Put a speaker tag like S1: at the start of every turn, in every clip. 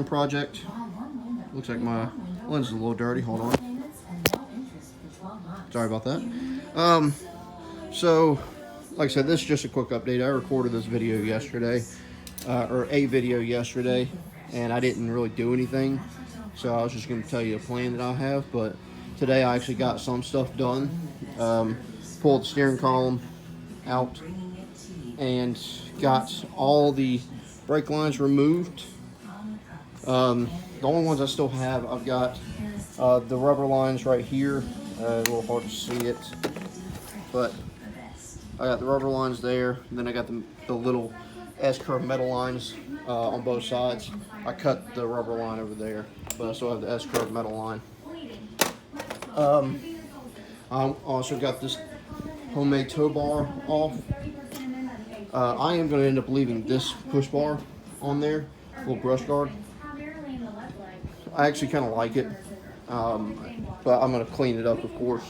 S1: project. Looks like my lens is a little dirty. Hold on. Sorry about that. So, like I said, this is just a quick update. I recorded this video yesterday, or a video yesterday, and I didn't really do anything. So I was just going to tell you a plan that I have. But today I actually got some stuff done. Pulled the steering column out and got all the brake lines removed. The only ones I still have, I've got the rubber lines right here. A little hard to see it, but I got the rubber lines there. And then I got the little S-curve metal lines on both sides. I cut the rubber line over there, but I still have the S-curve metal line. I also got this homemade tow bar off. I am going to end up leaving this push bar on there, little brush guard. I actually kind of like it, but I'm going to clean it up, of course,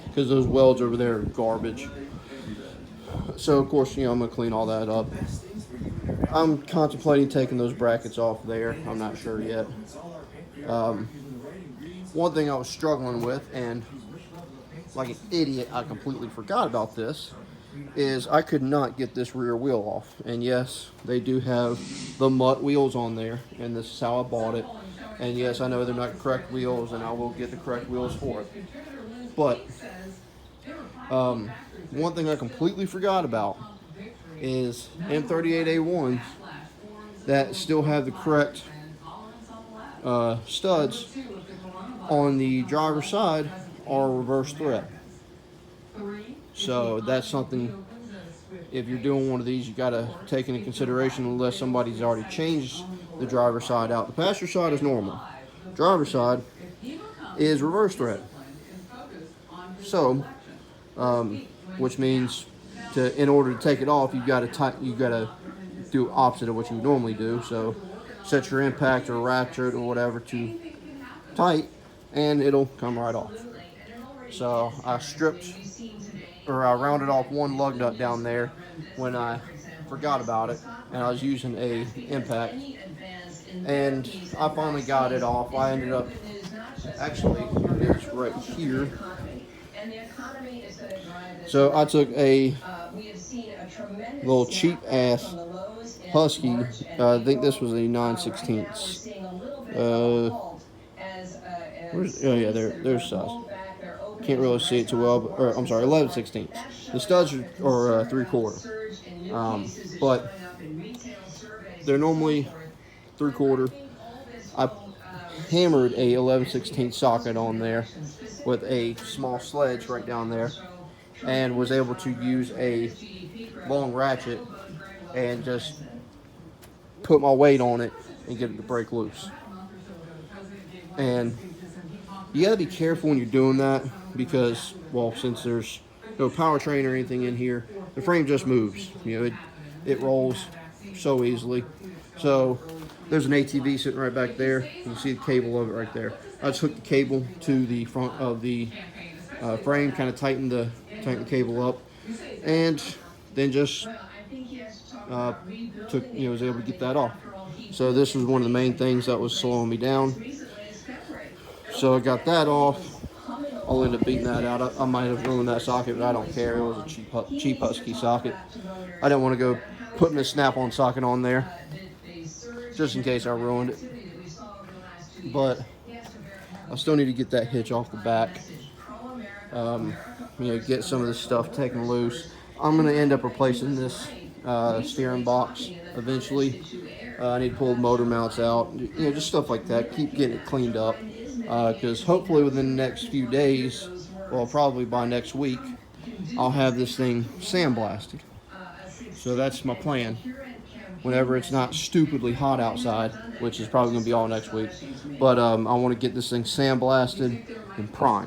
S1: because those welds over there are garbage. So, of course, I'm going to clean all that up. I'm contemplating taking those brackets off there. I'm not sure yet. One thing I was struggling with, and like an idiot, I completely forgot about this, is I could not get this rear wheel off. And yes, they do have the Mutt wheels on there, and this is how I bought it. And yes, I know they're not correct wheels, and I will get the correct wheels for it. But one thing I completely forgot about is M38a1s that still have the correct studs on the driver's side are reverse thread. So that's something, if you're doing one of these, you got to take into consideration, unless somebody's already changed the driver's side out. The passenger side is normal. Driver's side is reverse thread. So, which means in order to take it off, you got to do opposite of what you normally do. So, set your impact or ratchet or whatever to tight, and it'll come right off. So I rounded off one lug nut down there when I forgot about it, and I was using a impact, and I finally got it off. I ended up, actually, it's right here. So I took a little cheap ass Husky. I think this was a 9/16. Oh yeah, there's size. Can't really see it too well, or I'm sorry, 11/16. The studs are 3/4, but they're normally 3/4. I hammered a 11/16 socket on there with a small sledge right down there, and was able to use a long ratchet and just put my weight on it and get it to break loose. And you gotta be careful when you're doing that, because, well, since there's no powertrain or anything in here, the frame just moves. It rolls so easily. So there's an ATV sitting right back there. You can see the cable of it right there. I just hooked the cable to the front of the frame, kind of tightened the cable up, and then just was able to get that off. So this was one of the main things that was slowing me down. So I got that off. I'll end up beating that out. I might have ruined that socket, but I don't care. It was a cheap Husky socket. I didn't want to go putting a snap-on socket on there, just in case I ruined it. But I still need to get that hitch off the back. Get some of this stuff taken loose. I'm going to end up replacing this steering box eventually. I need to pull the motor mounts out. Just stuff like that. Keep getting it cleaned up. Because hopefully within the next few days, well, probably by next week, I'll have this thing sandblasted. So that's my plan. Whenever it's not stupidly hot outside, which is probably going to be all next week. But I want to get this thing sandblasted and primed.